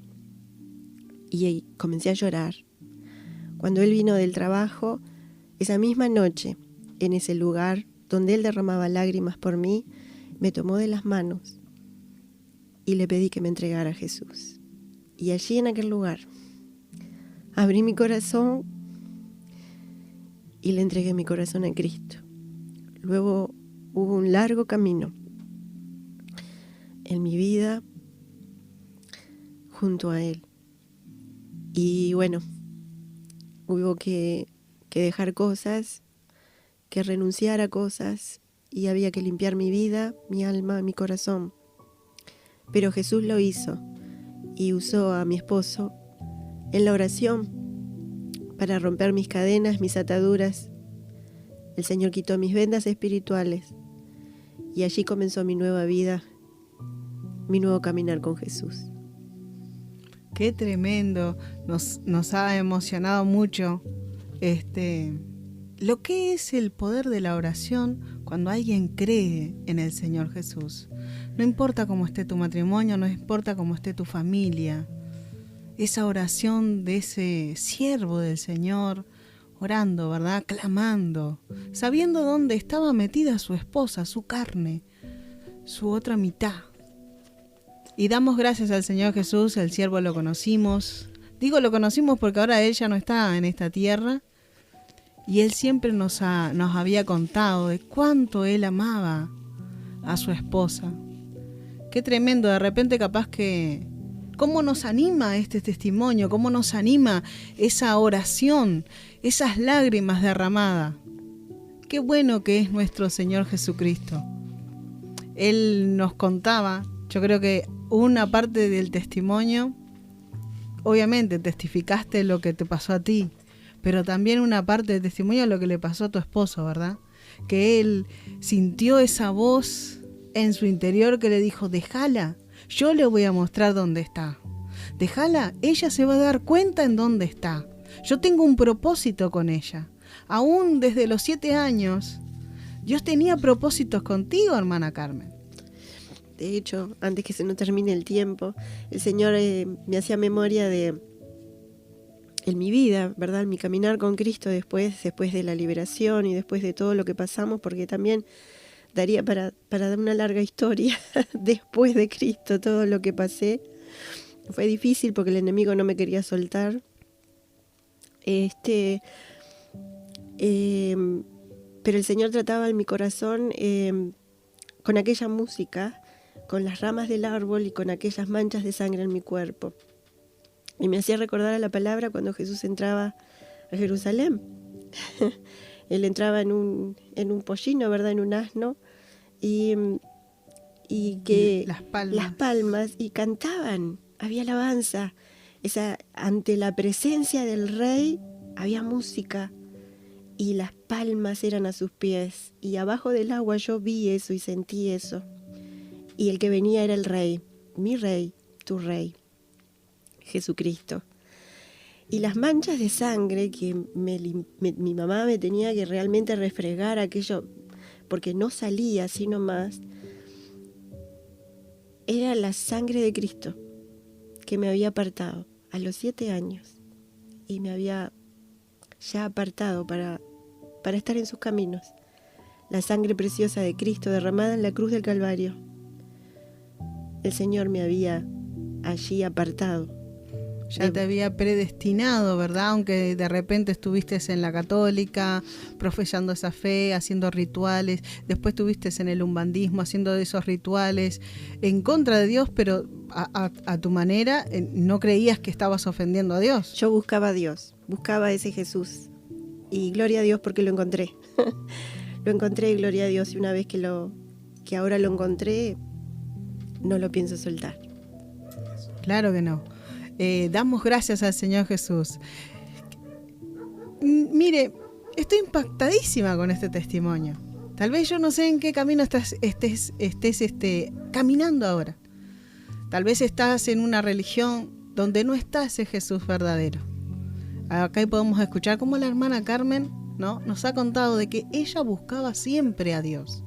Y ahí comencé a llorar. Cuando él vino del trabajo, esa misma noche, en ese lugar donde él derramaba lágrimas por mí, me tomó de las manos y le pedí que me entregara a Jesús. Y allí en aquel lugar, abrí mi corazón y le entregué mi corazón a Cristo. Luego hubo un largo camino en mi vida junto a Él. Y bueno, hubo que dejar cosas, que renunciar a cosas, y había que limpiar mi vida, mi alma, mi corazón. Pero Jesús lo hizo y usó a mi esposo en la oración para romper mis cadenas, mis ataduras. El Señor quitó mis vendas espirituales y allí comenzó mi nueva vida, mi nuevo caminar con Jesús. Qué tremendo, nos ha emocionado mucho lo que es el poder de la oración cuando alguien cree en el Señor Jesús. No importa cómo esté tu matrimonio, no importa cómo esté tu familia. Esa oración de ese siervo del Señor, orando, ¿verdad? Clamando, sabiendo dónde estaba metida su esposa, su carne, su otra mitad. Y damos gracias al Señor Jesús, el siervo lo conocimos. Digo lo conocimos porque ahora Él ya no está en esta tierra. Y Él siempre nos había contado de cuánto Él amaba a su esposa. Qué tremendo, de repente capaz que... ¿Cómo nos anima este testimonio? ¿Cómo nos anima esa oración, esas lágrimas derramadas? Qué bueno que es nuestro Señor Jesucristo. Él nos contaba, yo creo que una parte del testimonio, obviamente testificaste lo que te pasó a ti, pero también una parte del testimonio lo que le pasó a tu esposo, ¿verdad? Que él sintió esa voz en su interior que le dijo, déjala, yo le voy a mostrar dónde está. Déjala, ella se va a dar cuenta en dónde está. Yo tengo un propósito con ella. Aún desde los 7 años, Dios tenía propósitos contigo, hermana Carmen. De hecho, antes que se nos termine el tiempo, el Señor me hacía memoria de en mi vida, ¿verdad? En mi caminar con Cristo después de la liberación y después de todo lo que pasamos, porque también daría para dar una larga historia después de Cristo, todo lo que pasé. Fue difícil porque el enemigo no me quería soltar. Pero el Señor trataba en mi corazón con aquella música, con las ramas del árbol y con aquellas manchas de sangre en mi cuerpo. Y me hacía recordar a la palabra cuando Jesús entraba a Jerusalén. Él entraba en un pollino, ¿verdad? En un asno. Y que las palmas y cantaban. Había alabanza. Ante la presencia del Rey había música. Y las palmas eran a sus pies. Y abajo del agua yo vi eso y sentí eso. Y el que venía era el Rey. Mi Rey, tu Rey. Jesucristo. Y las manchas de sangre que mi mamá me tenía que realmente refregar aquello, porque no salía así nomás, era la sangre de Cristo que me había apartado a los 7 años y me había ya apartado para estar en sus caminos. La sangre preciosa de Cristo derramada en la cruz del Calvario. El Señor me había allí apartado. Ya te había predestinado, ¿verdad? Aunque de repente estuviste en la católica, profesando esa fe, haciendo rituales, después estuviste en el umbandismo, haciendo esos rituales en contra de Dios, pero a tu manera no creías que estabas ofendiendo a Dios. Yo buscaba a Dios, buscaba a ese Jesús. Y gloria a Dios porque lo encontré. Lo encontré y gloria a Dios. Y una vez que ahora lo encontré, no lo pienso soltar. Claro que no. Damos gracias al Señor Jesús. Mire, estoy impactadísima con este testimonio. Tal vez yo no sé en qué camino estés caminando ahora. Tal vez estás en una religión donde no está ese Jesús verdadero. Acá podemos escuchar cómo la hermana Carmen, ¿no?, nos ha contado de que ella buscaba siempre a Dios.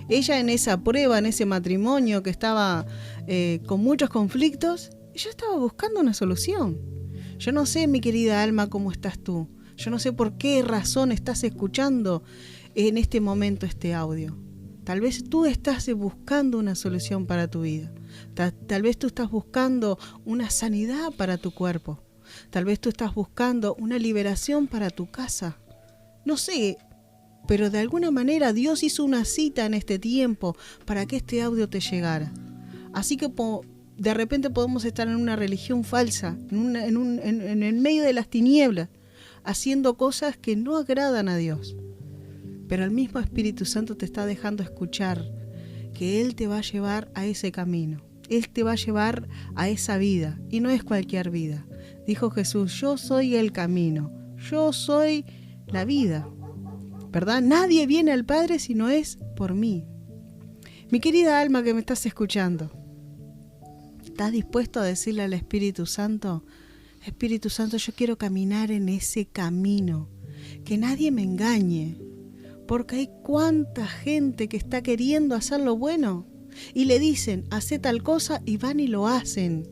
Ella en esa prueba, en ese matrimonio que estaba con muchos conflictos, ella estaba buscando una solución. Yo no sé, mi querida alma, cómo estás tú. Yo no sé por qué razón estás escuchando en este momento este audio. Tal vez tú estás buscando una solución para tu vida. Tal vez tú estás buscando una sanidad para tu cuerpo. Tal vez tú estás buscando una liberación para tu casa. No sé, pero de alguna manera Dios hizo una cita en este tiempo para que este audio te llegara. Así que de repente podemos estar en una religión falsa, en el medio de las tinieblas, haciendo cosas que no agradan a Dios. Pero el mismo Espíritu Santo te está dejando escuchar que Él te va a llevar a ese camino. Él te va a llevar a esa vida, y no es cualquier vida. Dijo Jesús, yo soy el camino, yo soy la vida, ¿verdad? Nadie viene al Padre si no es por mí. Mi querida alma que me estás escuchando, ¿estás dispuesto a decirle al Espíritu Santo, Espíritu Santo, yo quiero caminar en ese camino, que nadie me engañe, porque hay cuánta gente que está queriendo hacer lo bueno y le dicen, hace tal cosa y van y lo hacen,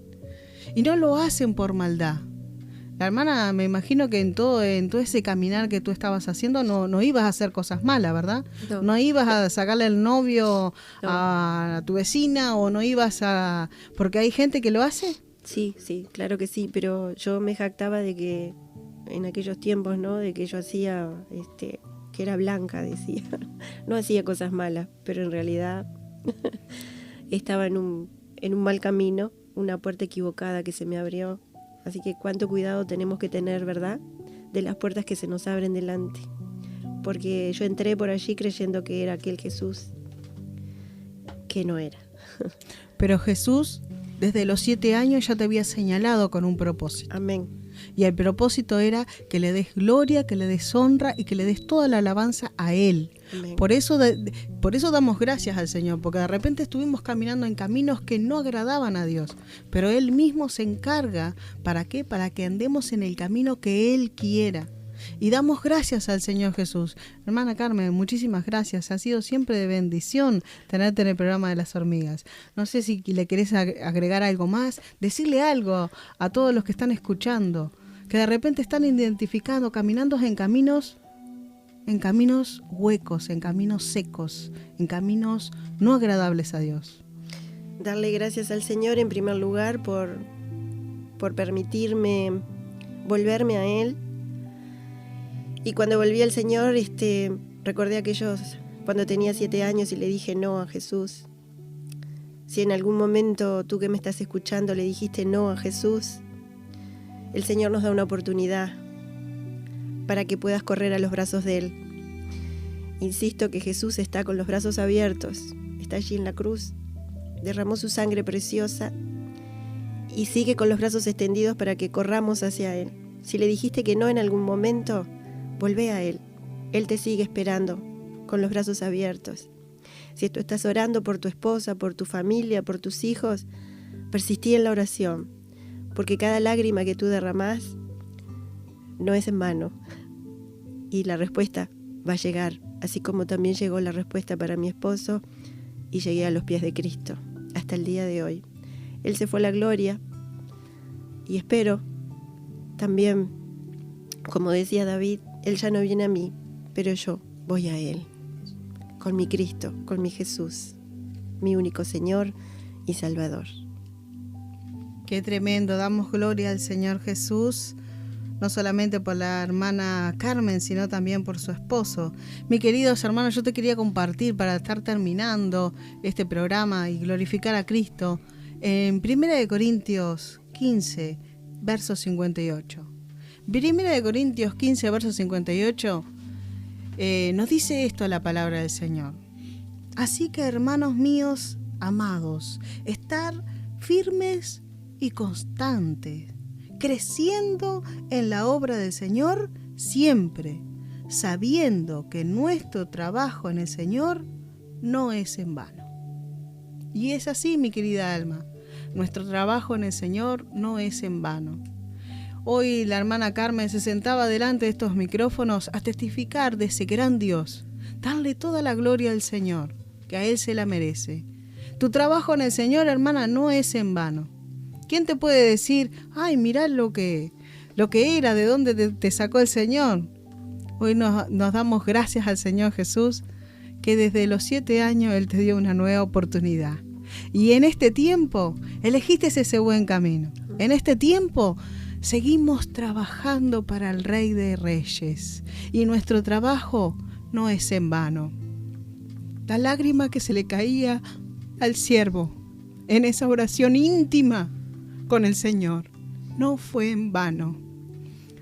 y no lo hacen por maldad. La hermana, me imagino que en todo ese caminar que tú estabas haciendo no ibas a hacer cosas malas, ¿verdad? No ibas a sacarle el novio a tu vecina, o no ibas a... porque hay gente que lo hace. Sí, claro que sí, pero yo me jactaba de que en aquellos tiempos, ¿no?, de que yo hacía, que era blanca, decía. No hacía cosas malas, pero en realidad estaba en un mal camino, una puerta equivocada que se me abrió. Así que cuánto cuidado tenemos que tener, ¿verdad?, de las puertas que se nos abren delante. Porque yo entré por allí creyendo que era aquel Jesús, que no era. Pero Jesús, desde los 7 años ya te había señalado con un propósito. Amén. Y el propósito era que le des gloria, que le des honra y que le des toda la alabanza a Él. Amén. Por eso damos gracias al Señor, porque de repente estuvimos caminando en caminos que no agradaban a Dios, pero Él mismo se encarga, ¿para qué? Para que andemos en el camino que Él quiera. Y damos gracias al Señor Jesús. Hermana Carmen, muchísimas gracias. Ha sido siempre de bendición tenerte en el programa de las hormigas. No sé si le querés agregar algo más, decirle algo a todos los que están escuchando, que de repente están identificando, caminando en caminos huecos, en caminos secos, en caminos no agradables a Dios. Darle gracias al Señor en primer lugar por permitirme volverme a Él. Y cuando volví al Señor, recordé aquellos cuando tenía 7 años y le dije no a Jesús. Si en algún momento tú que me estás escuchando le dijiste no a Jesús, el Señor nos da una oportunidad para que puedas correr a los brazos de Él. Insisto que Jesús está con los brazos abiertos, está allí en la cruz, derramó su sangre preciosa y sigue con los brazos extendidos para que corramos hacia Él. Si le dijiste que no en algún momento, volvé a Él. Él te sigue esperando con los brazos abiertos. Si tú estás orando por tu esposa, por tu familia, por tus hijos, persistí en la oración, porque cada lágrima que tú derramás no es en vano. Y la respuesta va a llegar, así como también llegó la respuesta para mi esposo y llegué a los pies de Cristo hasta el día de hoy. Él se fue a la gloria y espero también, como decía David, Él ya no viene a mí, pero yo voy a Él, con mi Cristo, con mi Jesús, mi único Señor y Salvador. Qué tremendo, damos gloria al Señor Jesús, no solamente por la hermana Carmen, sino también por su esposo. Mis queridos hermanos, yo te quería compartir para estar terminando este programa y glorificar a Cristo en 1 Corintios 15, verso 58. 1 Corintios 15, verso 58, nos dice esto la palabra del Señor. Así que, hermanos míos, amados, estar firmes y constantes, creciendo en la obra del Señor siempre, sabiendo que nuestro trabajo en el Señor no es en vano. Y es así, mi querida alma, nuestro trabajo en el Señor no es en vano. Hoy la hermana Carmen se sentaba delante de estos micrófonos a testificar de ese gran Dios, darle toda la gloria al Señor, que a Él se la merece. Tu trabajo en el Señor, hermana, no es en vano. ¿Quién te puede decir, ay, mirá lo que era, de dónde te sacó el Señor? Hoy nos damos gracias al Señor Jesús, que desde los 7 años Él te dio una nueva oportunidad. Y en este tiempo elegiste ese buen camino. En este tiempo seguimos trabajando para el Rey de Reyes y nuestro trabajo no es en vano. La lágrima que se le caía al siervo en esa oración íntima con el Señor no fue en vano.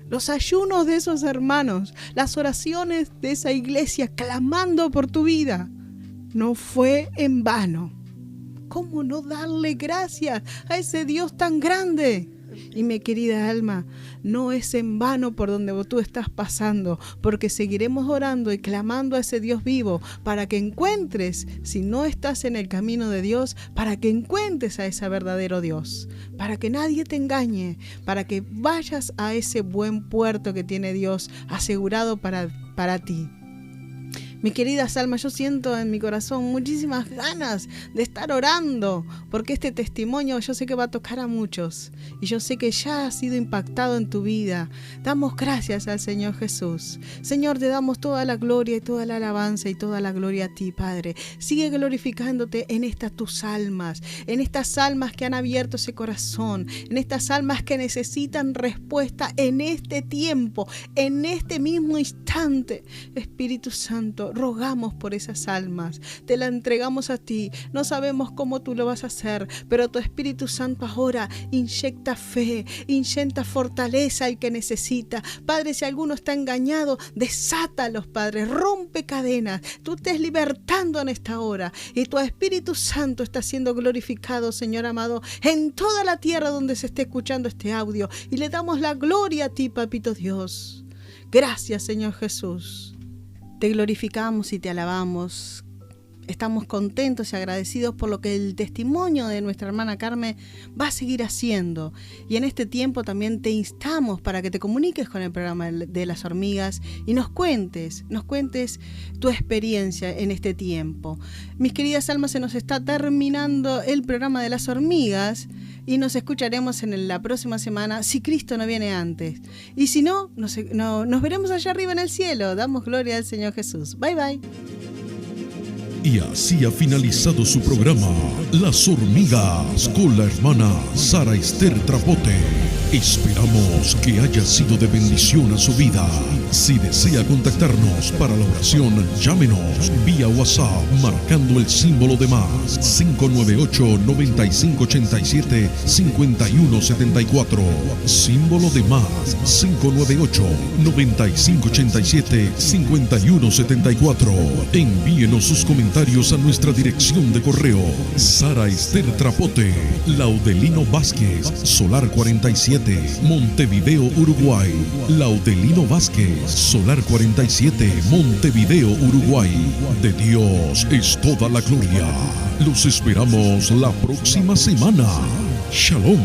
Los ayunos de esos hermanos, las oraciones de esa iglesia clamando por tu vida, no fue en vano. ¿Cómo no darle gracias a ese Dios tan grande? Y mi querida alma, no es en vano por donde tú estás pasando, porque seguiremos orando y clamando a ese Dios vivo para que encuentres, si no estás en el camino de Dios, para que encuentres a ese verdadero Dios, para que nadie te engañe, para que vayas a ese buen puerto que tiene Dios asegurado para ti. Mis queridas almas, yo siento en mi corazón muchísimas ganas de estar orando, porque este testimonio yo sé que va a tocar a muchos y yo sé que ya ha sido impactado en tu vida. Damos gracias al Señor Jesús. Señor, te damos toda la gloria y toda la alabanza y toda la gloria a ti, Padre. Sigue glorificándote en estas tus almas, en estas almas que han abierto ese corazón, en estas almas que necesitan respuesta en este tiempo, en este mismo instante. Espíritu Santo, Señor, rogamos por esas almas, te la entregamos a ti, no sabemos cómo tú lo vas a hacer, pero tu Espíritu Santo ahora inyecta fe, inyecta fortaleza al que necesita. Padre, si alguno está engañado, desátalos, Padre, rompe cadenas, tú estés libertando en esta hora y tu Espíritu Santo está siendo glorificado, Señor amado, en toda la tierra donde se esté escuchando este audio, y le damos la gloria a ti, Papito Dios. Gracias, Señor Jesús. Te glorificamos y te alabamos. Estamos contentos y agradecidos por lo que el testimonio de nuestra hermana Carmen va a seguir haciendo. Y en este tiempo también te instamos para que te comuniques con el programa de las hormigas y nos cuentes tu experiencia en este tiempo. Mis queridas almas, se nos está terminando el programa de las hormigas y nos escucharemos en la próxima semana si Cristo no viene antes. Y si no, nos veremos allá arriba en el cielo. Damos gloria al Señor Jesús. Bye, bye. Y así ha finalizado su programa Las Hormigas con la hermana Sara Ester Trapote. Esperamos que haya sido de bendición a su vida. Si desea contactarnos para la oración, llámenos vía WhatsApp marcando el símbolo de más 598-9587-5174. Símbolo de más 598-9587-5174. Envíenos sus comentarios a nuestra dirección de correo Sara Ester Trapote, Laudelino Vázquez, Solar 47, Montevideo, Uruguay. Laudelino Vázquez, Solar 47, Montevideo, Uruguay. De Dios es toda la gloria. Los esperamos la próxima semana. Shalom.